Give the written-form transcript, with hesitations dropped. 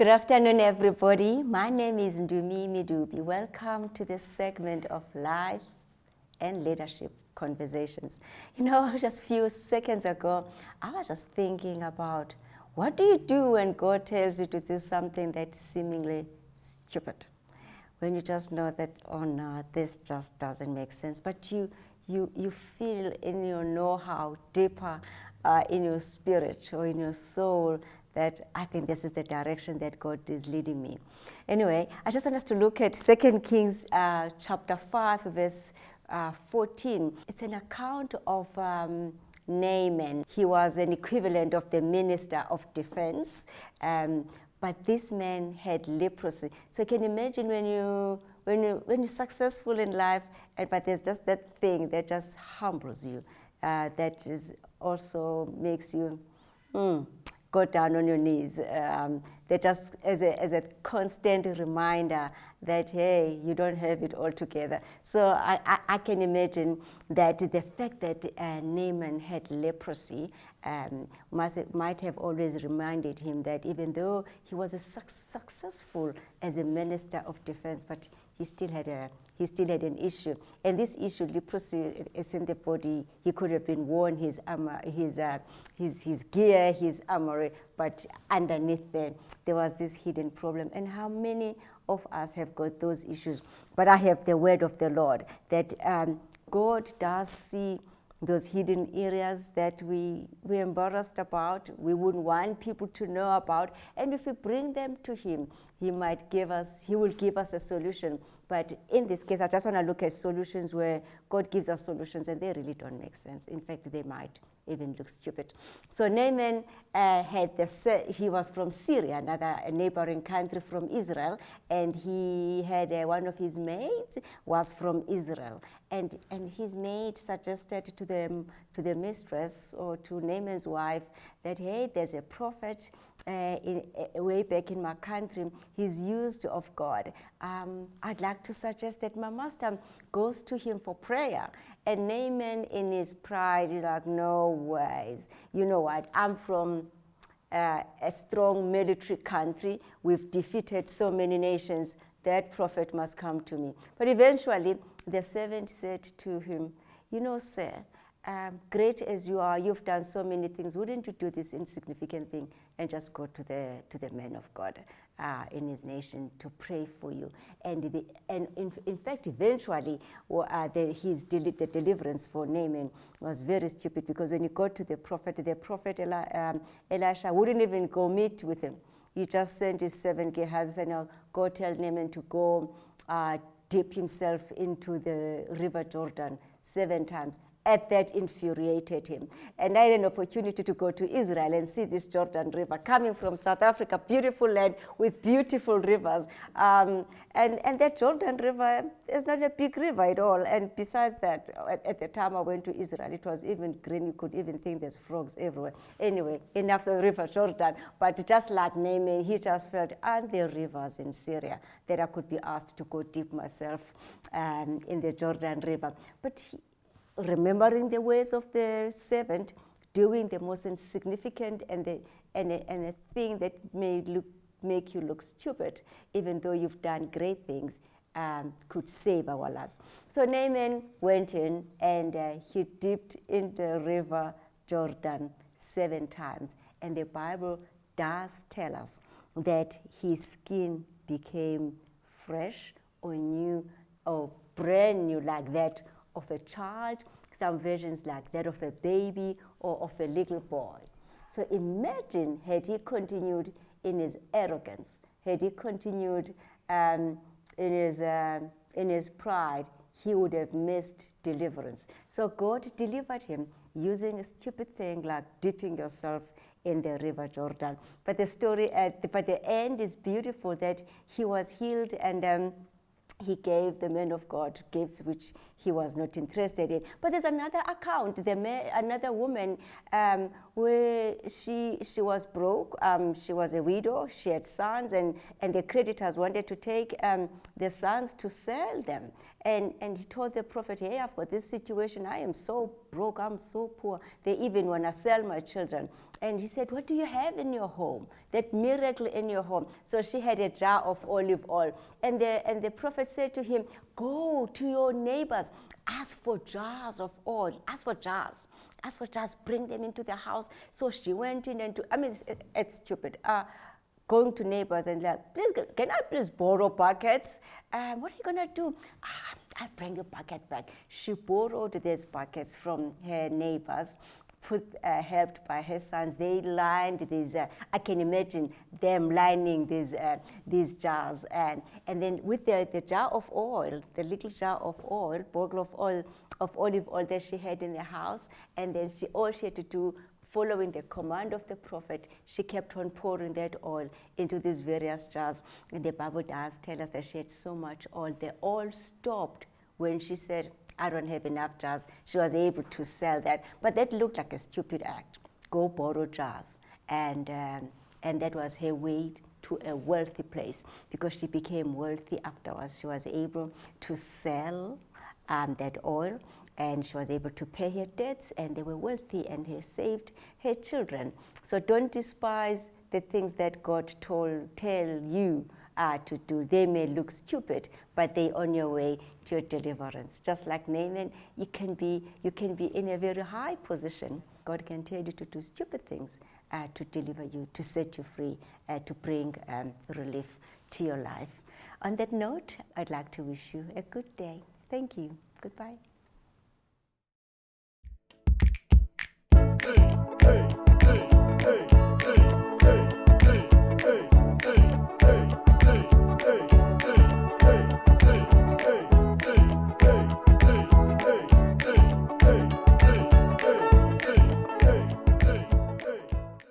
Good afternoon, everybody. My name is Ndumi Medupe. Welcome to this segment of Life and Leadership Conversations. You know, just a few seconds ago, I was just thinking about what do you do when God tells you to do something that's seemingly stupid? When you just know that, oh no, this just doesn't make sense, but you feel in your know-how deeper in your spirit or in your soul that I think this is the direction that God is leading me. Anyway, I just want us to look at 2 Kings chapter 5, verse 14. It's an account of Naaman. He was an equivalent of the minister of defense, but this man had leprosy. So you can imagine when you're successful in life, but there's just that thing that just humbles you, that is also makes you go down on your knees. That just as a constant reminder that, hey, you don't have it all together. So I can imagine that the fact that Naaman had leprosy might have always reminded him that even though he was successful as a minister of defense, but he still had an issue, and this issue, leprosy, is in the body. He could have been worn his armor, his gear, his armory, but underneath there was this hidden problem. And how many of us have got those issues? But I have the word of the Lord that God does see those hidden areas that we're embarrassed about, we wouldn't want people to know about, and if we bring them to Him, He will give us a solution. But in this case, I just want to look at solutions where God gives us solutions and they really don't make sense. In fact, they might even look stupid. So Naaman he was from Syria, another neighboring country from Israel, and he had one of his maids was from Israel, and his maid suggested to the mistress or to Naaman's wife that, hey, there's a prophet way back in my country. He's used of God. I'd like to suggest that my master goes to him for prayer. And Naaman, in his pride, is like, no ways. You know what? I'm from a strong military country. We've defeated so many nations. That prophet must come to me. But eventually, the servant said to him, you know, sir, great as you are, you've done so many things. Wouldn't you do this insignificant thing and just go to the man of God in his nation to pray for you? And in fact, eventually, the deliverance for Naaman was very stupid, because when you go to the prophet Elisha wouldn't even go meet with him. He just sent his servant Gehazi and said, go tell Naaman to go dip himself into the river Jordan 7 times. And that infuriated him. And I had an opportunity to go to Israel and see this Jordan River coming from South Africa, beautiful land with beautiful rivers. And that Jordan River is not a big river at all. And besides that, at the time I went to Israel, it was even green. You could even think there's frogs everywhere. Anyway, enough of the river Jordan. But just like Naaman, he just felt, aren't there rivers in Syria that I could be asked to go dip myself in the Jordan River? But remembering the ways of the servant, doing the most insignificant and a thing that may make you look stupid, even though you've done great things, could save our lives. So Naaman went in and he dipped in the river Jordan 7 times. And the Bible does tell us that his skin became fresh or new or brand new, like that of a child, some versions like that of a baby or of a little boy. So imagine, had he continued in his arrogance, had he continued in his pride, he would have missed deliverance. So God delivered him using a stupid thing like dipping yourself in the river Jordan. But the story, but the end is beautiful, that he was healed, and he gave the man of God gifts which he was not interested in. But there's another account, another woman where she was broke, she was a widow, she had sons, and the creditors wanted to take the sons to sell them. And he told the prophet, hey, I've got this situation, I am so broke, I'm so poor, they even want to sell my children. And he said, what do you have in your home? That miracle in your home. So she had a jar of olive oil. And the prophet said to him, go to your neighbors, ask for jars of oil, ask for jars, bring them into the house. So she went in and it's stupid. Going to neighbors and like, please, can I please borrow buckets? What are you gonna do? I'll bring a bucket back. She borrowed these buckets from her neighbors, helped by her sons. They lined these, I can imagine them lining these jars. And then with the jar of oil, the little jar of oil, bottle of oil, of olive oil that she had in the house, and then all she had to do, following the command of the prophet, she kept on pouring that oil into these various jars. And the Bible does tell us that she had so much oil. The oil stopped when she said, I don't have enough jars. She was able to sell that. But that looked like a stupid act. Go borrow jars. And that was her way to a wealthy place, because she became wealthy afterwards. She was able to sell that oil, and she was able to pay her debts, and they were wealthy, and he saved her children. So don't despise the things that God tell you to do. They may look stupid, but they're on your way to your deliverance. Just like Naaman, you can be in a very high position. God can tell you to do stupid things to deliver you, to set you free, to bring relief to your life. On that note, I'd like to wish you a good day. Thank you. Goodbye.